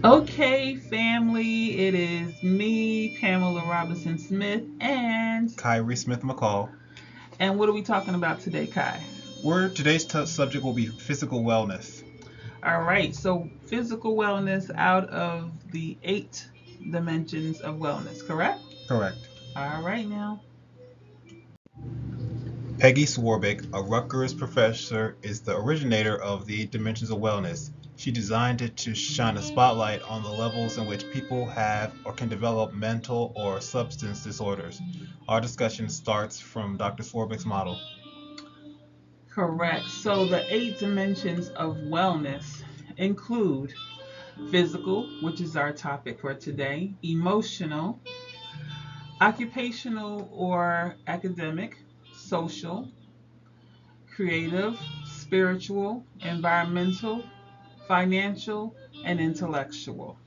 Okay, family, it is me, Pamela Robinson Smith, Kyrie Smith McCall, and what are we talking about today, Kai? where today's subject will be physical wellness. All right, so physical wellness out of the 8 dimensions of wellness, correct? Correct. All right, now. Peggy Swarbrick, a Rutgers professor, is the originator of the 8 dimensions of wellness. She designed it to shine a spotlight on the levels in which people have or can develop mental or substance disorders. Our discussion starts from Dr. Swarbrick's model. Correct. So the 8 dimensions of wellness include physical, which is our topic for today, emotional, occupational or academic, social, creative, spiritual, environmental, financial, and intellectual.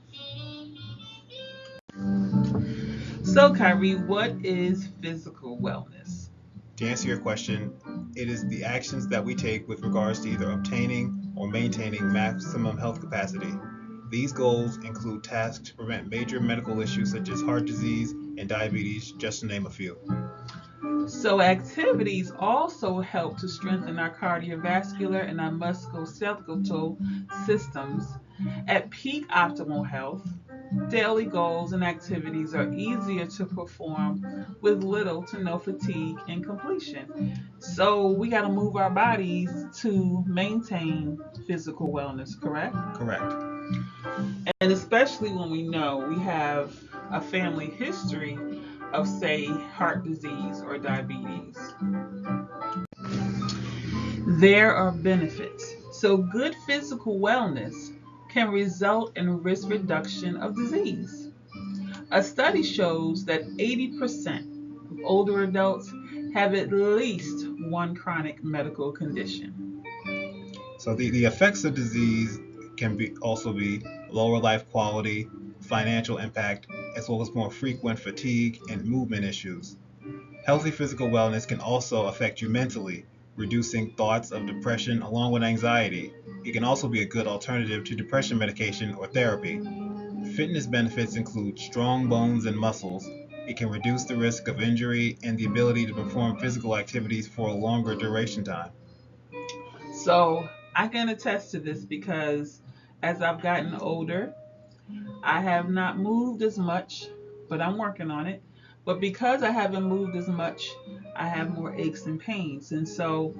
So, Kyrie, what is physical wellness? To answer your question, it is the actions that we take with regards to either obtaining or maintaining maximum health capacity. These goals include tasks to prevent major medical issues such as heart disease and diabetes, just to name a few. So, activities also help to strengthen our cardiovascular and our musculoskeletal systems. At peak optimal health, daily goals and activities are easier to perform with little to no fatigue and completion. So, we got to move our bodies to maintain physical wellness, correct? Correct. And especially when we know we have a family history of, say, heart disease or diabetes. There are benefits. So, good physical wellness can result in risk reduction of disease. A study shows that 80% of older adults have at least one chronic medical condition. So the effects of disease can be also be lower life quality, financial impact, as well as more frequent fatigue and movement issues. Healthy physical wellness can also affect you mentally, reducing thoughts of depression along with anxiety. It can also be a good alternative to depression medication or therapy. Fitness benefits include strong bones and muscles. It can reduce the risk of injury and the ability to perform physical activities for a longer duration time. So, I can attest to this because as I've gotten older, I have not moved as much, but I'm working on it. But because I haven't moved as much, I have more aches and pains. And so,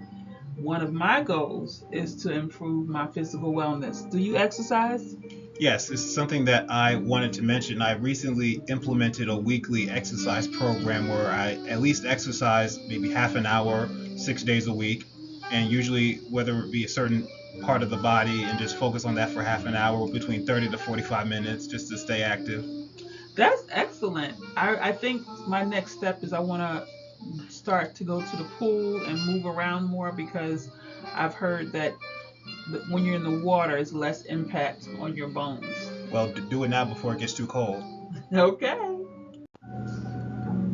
one of my goals is to improve my physical wellness. Do you exercise? Yes, it's something that I wanted to mention. I recently implemented a weekly exercise program where I at least exercise maybe half an hour, 6 days a week, and usually whether it be a certain part of the body and just focus on that for half an hour between 30 to 45 minutes just to stay active. That's excellent. I think my next step is I want to start to go to the pool and move around more because I've heard that when you're in the water, it's less impact on your bones. Well, do it now before it gets too cold. Okay.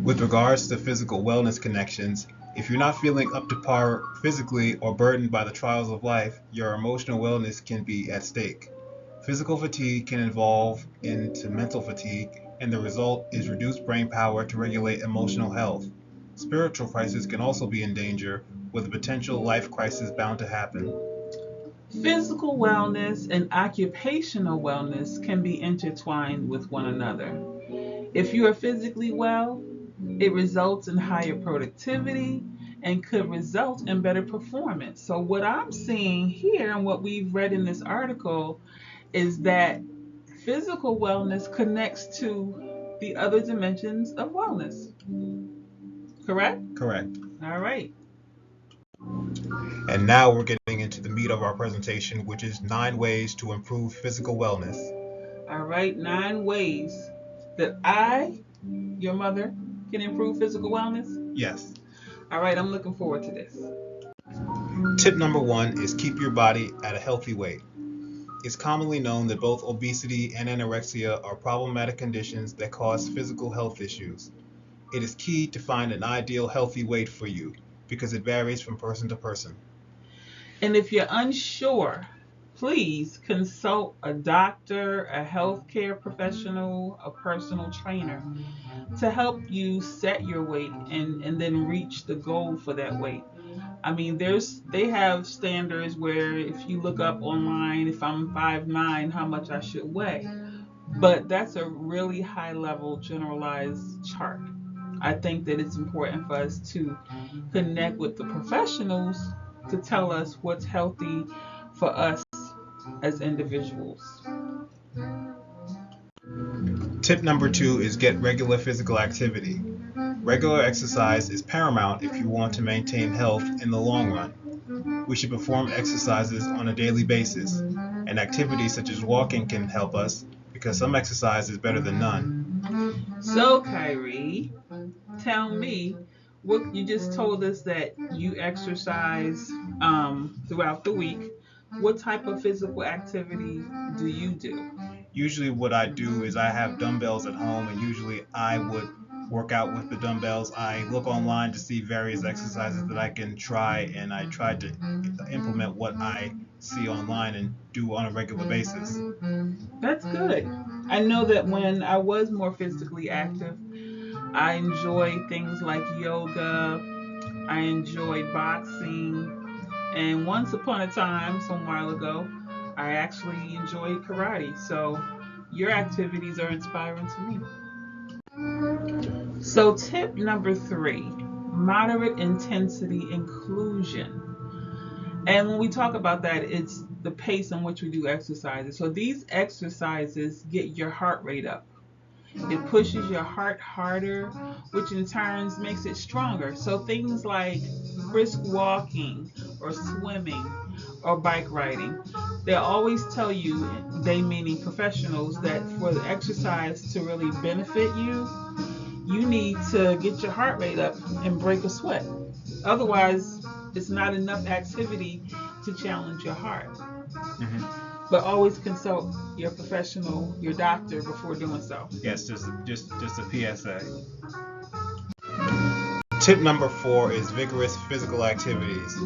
With regards to physical wellness connections, if you're not feeling up to par physically or burdened by the trials of life, your emotional wellness can be at stake. Physical fatigue can evolve into mental fatigue, and the result is reduced brain power to regulate emotional health. Spiritual crisis can also be in danger, with a potential life crisis bound to happen. Physical wellness and occupational wellness can be intertwined with one another. If you are physically well, it results in higher productivity and could result in better performance. So, what I'm seeing here and what we've read in this article is that physical wellness connects to the other dimensions of wellness. Correct? Correct. All right. And now we're getting into the meat of our presentation, which is 9 ways to improve physical wellness. All right. 9 ways that I, your mother, can improve physical wellness. Yes. All right. I'm looking forward to this. Tip number 1 is keep your body at a healthy weight. It's commonly known that both obesity and anorexia are problematic conditions that cause physical health issues. It is key to find an ideal healthy weight for you because it varies from person to person. And if you're unsure, please consult a doctor, a healthcare professional, a personal trainer to help you set your weight and then reach the goal for that weight. I mean, they have standards where if you look up online, if I'm 5'9", how much I should weigh. But that's a really high level generalized chart. I think that it's important for us to connect with the professionals to tell us what's healthy for us as individuals. Tip number 2 is get regular physical activity. Regular exercise is paramount if you want to maintain health in the long run. We should perform exercises on a daily basis, and activities such as walking can help us because some exercise is better than none. So, Kyrie, tell me what you just told us that you exercise throughout the week. What type of physical activity do you do? Usually what I do is I have dumbbells at home, and usually I would work out with the dumbbells. I look online to see various exercises that I can try, and I try to implement what I see online and do on a regular basis. That's good. I know that when I was more physically active, I enjoyed things like yoga, I enjoyed boxing, and once upon a time, some while ago, I actually enjoyed karate. So your activities are inspiring to me. So, tip number 3, moderate intensity inclusion. And when we talk about that, it's the pace in which we do exercises. So, these exercises get your heart rate up. It pushes your heart harder, which in turn makes it stronger. So, things like brisk walking or swimming or bike riding, they always tell you, they meaning professionals, that for the exercise to really benefit you, you need to get your heart rate up and break a sweat. Otherwise, it's not enough activity to challenge your heart. Mhm. But always consult your professional, your doctor, before doing so. Yes, just a PSA. Tip number 4 is vigorous physical activities.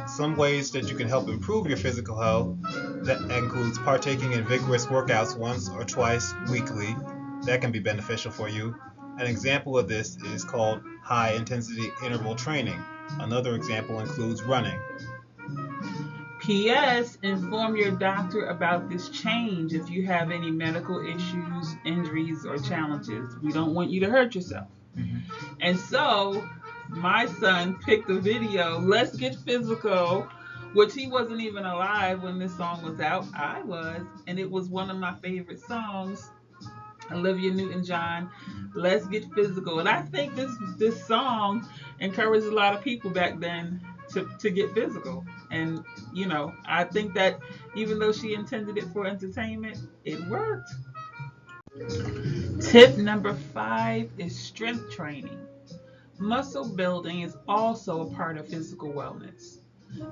Some ways that you can help improve your physical health, that includes partaking in vigorous workouts once or twice weekly. That can be beneficial for you. An example of this is called high intensity interval training. Another example includes running. P.S. Inform your doctor about this change if you have any medical issues, injuries, or challenges. We don't want you to hurt yourself. And so, my son picked a video, Let's Get Physical, which he wasn't even alive when this song was out. I was. And it was one of my favorite songs. Olivia Newton-John, Let's Get Physical. And I think this song encouraged a lot of people back then to get physical. And, I think that even though she intended it for entertainment, it worked. Tip number 5 is strength training. Muscle building is also a part of physical wellness.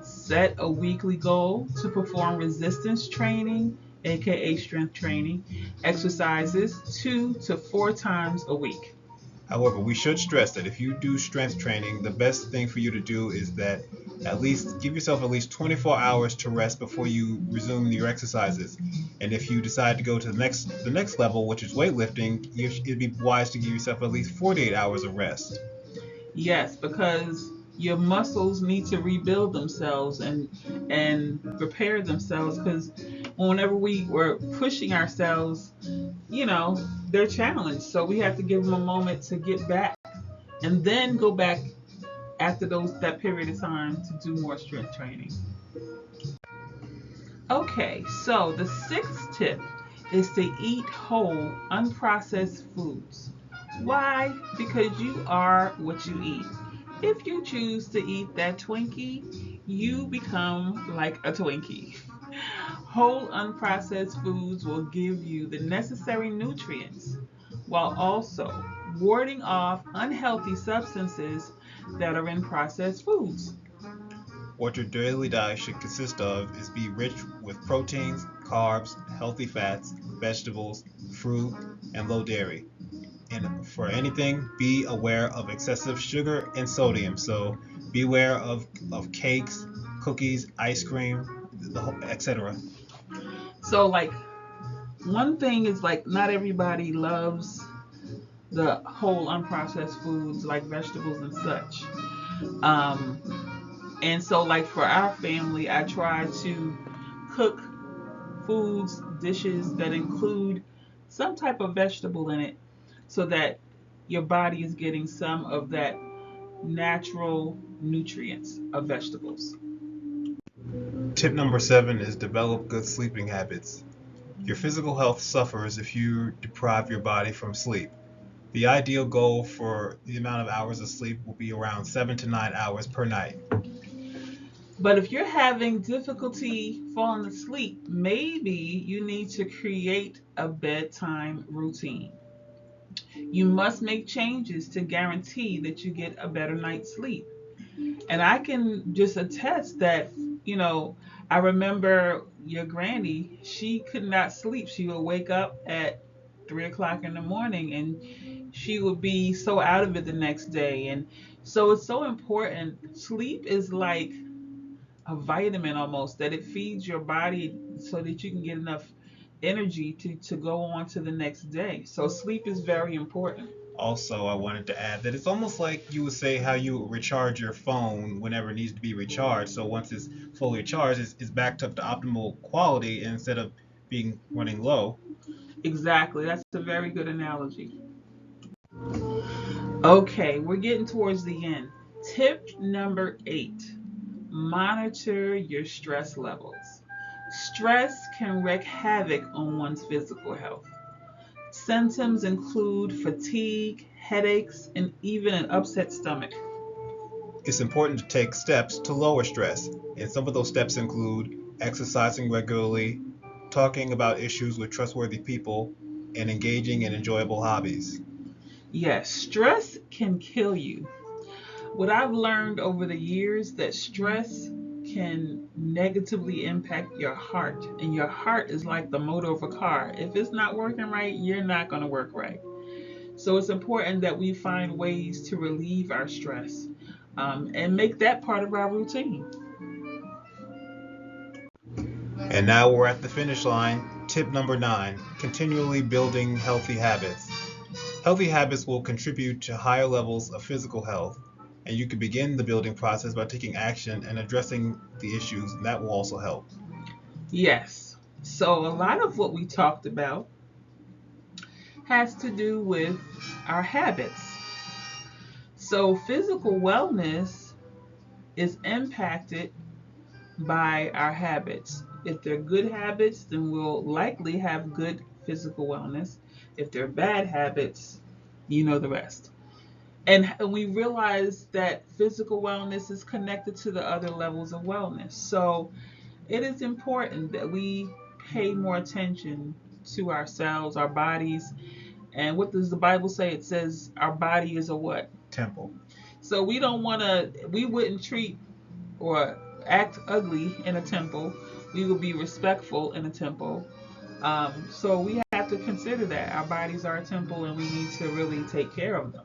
Set a weekly goal to perform resistance training, aka strength training, exercises 2 to 4 times a week. However, we should stress that if you do strength training, the best thing for you to do is that at least give yourself at least 24 hours to rest before you resume your exercises. And if you decide to go to the next level, which is weightlifting, it'd be wise to give yourself at least 48 hours of rest. Yes, because your muscles need to rebuild themselves and repair themselves, because whenever we were pushing ourselves, they're challenged. So we have to give them a moment to get back and then go back after that period of time to do more strength training. Okay, so the 6th tip is to eat whole, unprocessed foods. Why? Because you are what you eat. If you choose to eat that Twinkie, you become like a Twinkie. Whole, unprocessed foods will give you the necessary nutrients while also warding off unhealthy substances that are in processed foods. What your daily diet should consist of is be rich with proteins, carbs, healthy fats, vegetables, fruit, and low dairy. And for anything, be aware of excessive sugar and sodium. So be aware of cakes, cookies, ice cream. etc. So like one thing is like not everybody loves the whole unprocessed foods like vegetables and such. Um, and so like for our family, I try to cook foods, dishes that include some type of vegetable in it so that your body is getting some of that natural nutrients of vegetables. Tip number 7 is develop good sleeping habits. Your physical health suffers if you deprive your body from sleep. The ideal goal for the amount of hours of sleep will be around 7 to 9 hours per night. But if you're having difficulty falling asleep, maybe you need to create a bedtime routine. You must make changes to guarantee that you get a better night's sleep. And I can just attest that, you know, I remember your granny, she could not sleep. She would wake up at 3 o'clock in the morning and she would be so out of it the next day. And so it's so important. Sleep is like a vitamin almost that it feeds your body so that you can get enough energy to go on to the next day. So sleep is very important. Also, I wanted to add that it's almost like you would say how you recharge your phone whenever it needs to be recharged. So once it's fully charged, it's backed up to optimal quality instead of being running low. Exactly. That's a very good analogy. Okay, we're getting towards the end. Tip number 8, monitor your stress levels. Stress can wreak havoc on one's physical health. Symptoms include fatigue, headaches, and even an upset stomach. It's important to take steps to lower stress, and some of those steps include exercising regularly, talking about issues with trustworthy people, and engaging in enjoyable hobbies. Yes, stress can kill you. What I've learned over the years that stress can negatively impact your heart, and your heart is like the motor of a car. If it's not working right, you're not going to work right. So it's important that we find ways to relieve our stress, and make that part of our routine. And now we're at the finish line. Tip number 9, continually building healthy habits. Healthy habits will contribute to higher levels of physical health, and you can begin the building process by taking action and addressing the issues, and that will also help. Yes. So a lot of what we talked about has to do with our habits. So physical wellness is impacted by our habits. If they're good habits, then we'll likely have good physical wellness. If they're bad habits, you know the rest. And we realize that physical wellness is connected to the other levels of wellness. So it is important that we pay more attention to ourselves, our bodies. And what does the Bible say? It says our body is a what? Temple. So we wouldn't treat or act ugly in a temple. We will be respectful in a temple. So we have to consider that our bodies are a temple and we need to really take care of them.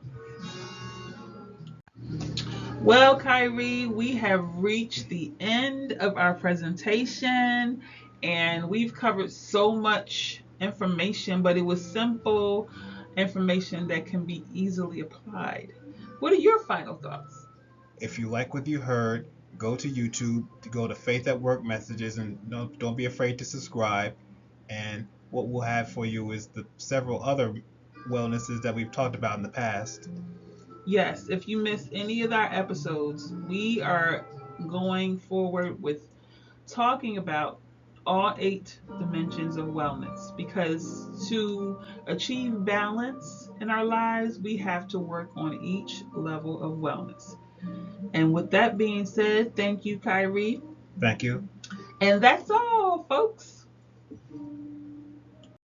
Well, Kyrie, we have reached the end of our presentation and we've covered so much information, but it was simple information that can be easily applied. What are your final thoughts? If you like what you heard, go to YouTube, go to Faith at Work Messages, and don't be afraid to subscribe. And what we'll have for you is the several other wellnesses that we've talked about in the past. Yes, if you missed any of our episodes, we are going forward with talking about all 8 dimensions of wellness because to achieve balance in our lives, we have to work on each level of wellness. And with that being said, thank you, Kyrie. Thank you. And that's all, folks.